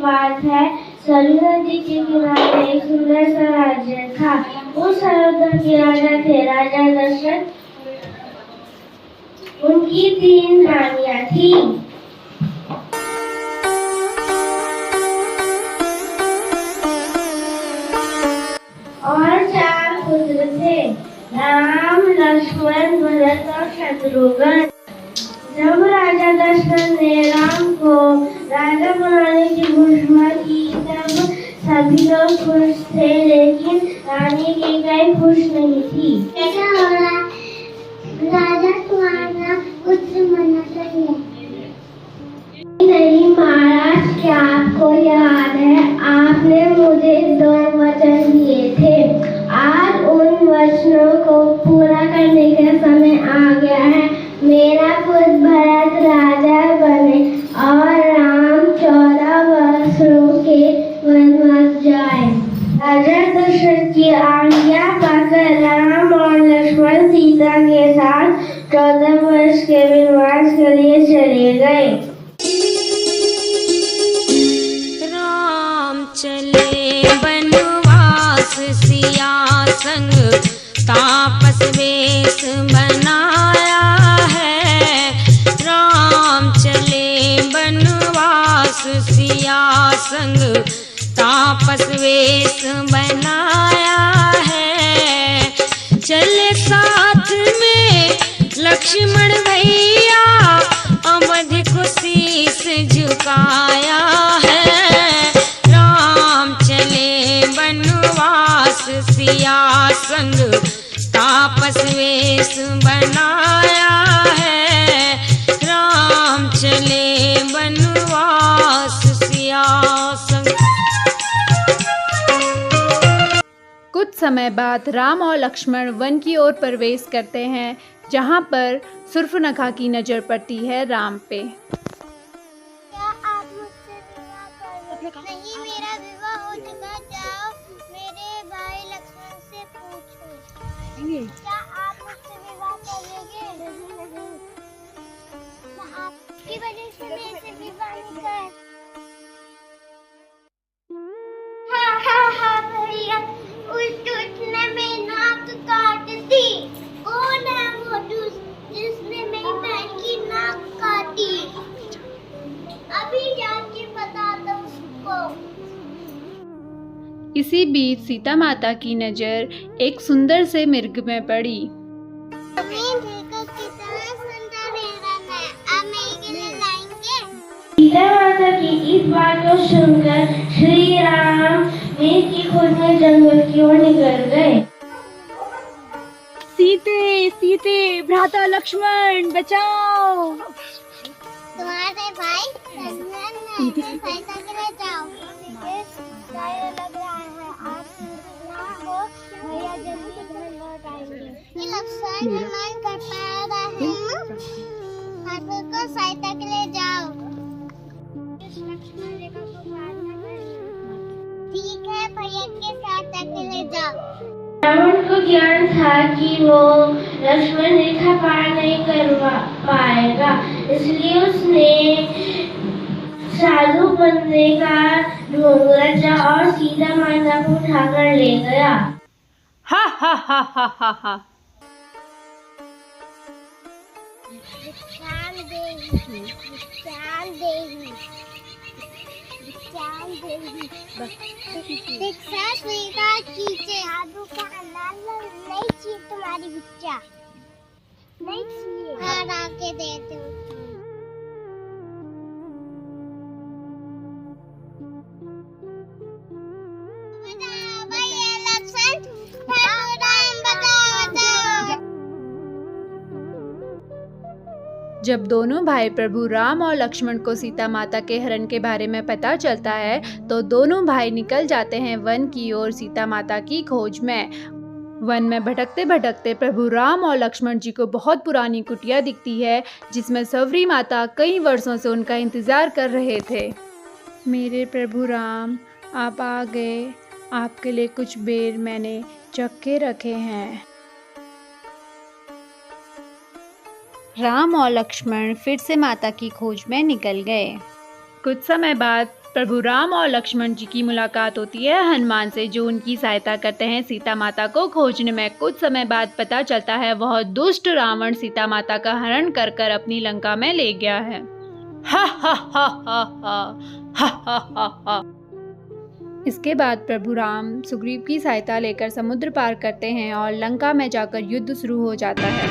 बात है, सरयू नदी के किनारे एक सुंदर सा राज्य था। उस सर्वोत्तम के राजा थे राजा दशरथ। उनकी 3 रानियां थी और 4 पुत्र थे, राम, लक्ष्मण, भरत और शत्रुघ्न। जब राजा दशरथ ने राम को राजा बनाने की घोषणा की तब सभी लोग खुश थे, लेकिन रानी कैकेयी खुश नहीं थी। कैसा हो रहा राजा, तुम्हारा पुत्र मना चाहिए? नहीं महाराज, क्या आपको याद है आपने मुझे 2 वचन दिए थे। आज उन वचनों को पूरा करने का समय आ गया है। मेरा पुत्र भरत राजा बने और राम 14 वर्षों के वनवास जाए। राजा दशरथ की आज्ञा पाकर राम और लक्ष्मण सीता के साथ 14 वर्ष के वनवास के लिए चले गए। राम चले वनवास सिया संग, तापस वेश बनाया है। राम चले वनवास सिया संग, तापस वेश बनाया है। चले साथ में लक्ष्मण भैया, अवधि को शीश झुकाया है। राम चले वनवास सिया संग, तापस वेश बनाया है। राम चले वनवास सिया संग। कुछ समय बाद राम और लक्ष्मण वन की ओर प्रवेश करते हैं, जहाँ पर शूर्पणखा की नजर पड़ती है राम पे। क्या आप मुझसे विवाह करोगे? नहीं, मेरा विवाह हो चुका। जाओ मेरे भाई लक्ष्मण से पूछो। क्या आप मुझसे विवाह करोगे? नहीं, आपकी वजह से मैं इसे विवाह नहीं कर। हाँ भैया, उसने मेरी नाक काट दी। कौन है वो जिसने मेरी बहन की नाक काटी? अभी जाके बता दो उसको। इसी बीच सीता माता की नजर एक सुंदर से मृग में पड़ी। सीता माता की इस बात को सुनकर श्री राम मृग की खोज में जंगल की ओर निकल गए। सीते सीते, भ्राता लक्ष्मण बचाओ। तुम्हारे भाई सहायता के लिए जाओ। मुझे लग रहा है आप ना हो, भैया जल्दी घर लौट आएंगे। ये लक्ष्मण निर्माण कर पा रहा है ना, आप को सहायता के लिए जाओ। लक्ष्मण रेखा को पार करना। ठीक है, भैया के सहायता के लिए जाओ। रावण को ज्ञान था कि वो लक्ष्मण रेखा पार नहीं कर पाएगा, इसलिए उसने साधु बनने का ढोंग रचा और सीता माता को उठाकर ले गया। हा हा हा हा हा हा। शिक्षा स्वीकार कीजिए। साधु का नहीं चाहिए तुम्हारी भिक्षा, नहीं चाहिए। हाँ, आके देते हो। जब दोनों भाई प्रभु राम और लक्ष्मण को सीता माता के हरण के बारे में पता चलता है तो दोनों भाई निकल जाते हैं वन की ओर सीता माता की खोज में। वन में भटकते भटकते प्रभु राम और लक्ष्मण जी को बहुत पुरानी कुटिया दिखती है, जिसमें सवरी माता कई वर्षों से उनका इंतजार कर रहे थे। मेरे प्रभु राम, आप आ गए। आपके लिए कुछ बेर मैंने चख के रखे हैं। राम और लक्ष्मण फिर से माता की खोज में निकल गए। कुछ समय बाद प्रभु राम और लक्ष्मण जी की मुलाकात होती है हनुमान से, जो उनकी सहायता करते हैं सीता माता को खोजने में। कुछ समय बाद पता चलता है वह दुष्ट रावण सीता माता का हरण कर कर अपनी लंका में ले गया है। हा हा हा हा हा हा हा हा हा। इसके बाद प्रभु राम सुग्रीव की सहायता लेकर समुद्र पार करते हैं और लंका में जाकर युद्ध शुरू हो जाता है।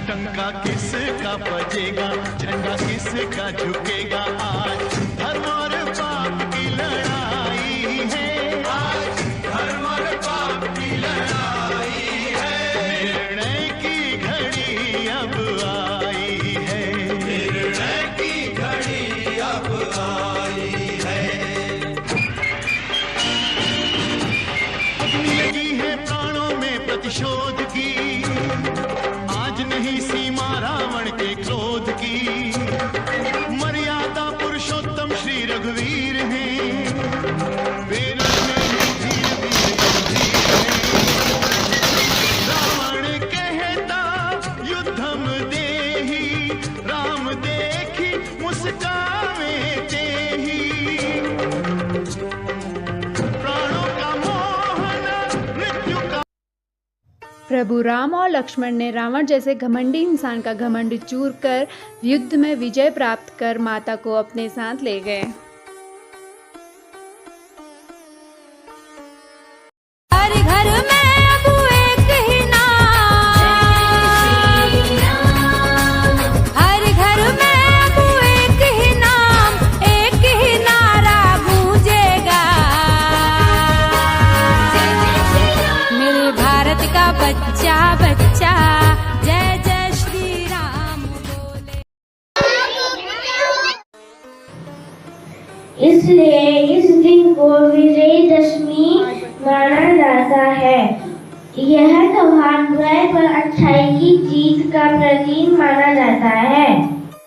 टंका किसका बजेगा, झंडा किसका झुकेगा, आज धर्म और पाप की लड़ाई है, आज धर्म और पाप की लड़ाई है। निर्णय की घड़ी अब आई है, निर्णय की घड़ी अब आई है। अपनी लगी है प्राणों में प्रतिशोध की, नहीं सीमा रावण के क्रोध की। मर्यादा पुरुषोत्तम श्री रघुवीर हैं, वेरज में ही धीर वीर गंभीर हैं। रावण कहता युद्धम देहि, राम देखी मुस्कावे तेहि। प्राणों का मोहन मृत्यु का। प्रभु राम और लक्ष्मण ने रावण जैसे घमंडी इंसान का घमंड चूर कर युद्ध में विजय प्राप्त कर माता को अपने साथ ले गए। हर घर में अब एक ही नाम, हर घर में अब एक ही नाम, एक ही नारा गूंजेगा। मेरे भारत का बच्चा बच्चा जय जय श्री राम बोले। इसलिए इस दिन को विजयदशमी माना जाता है। यह त्योहार बुराई पर अच्छाई की जीत का प्रतीक माना जाता है।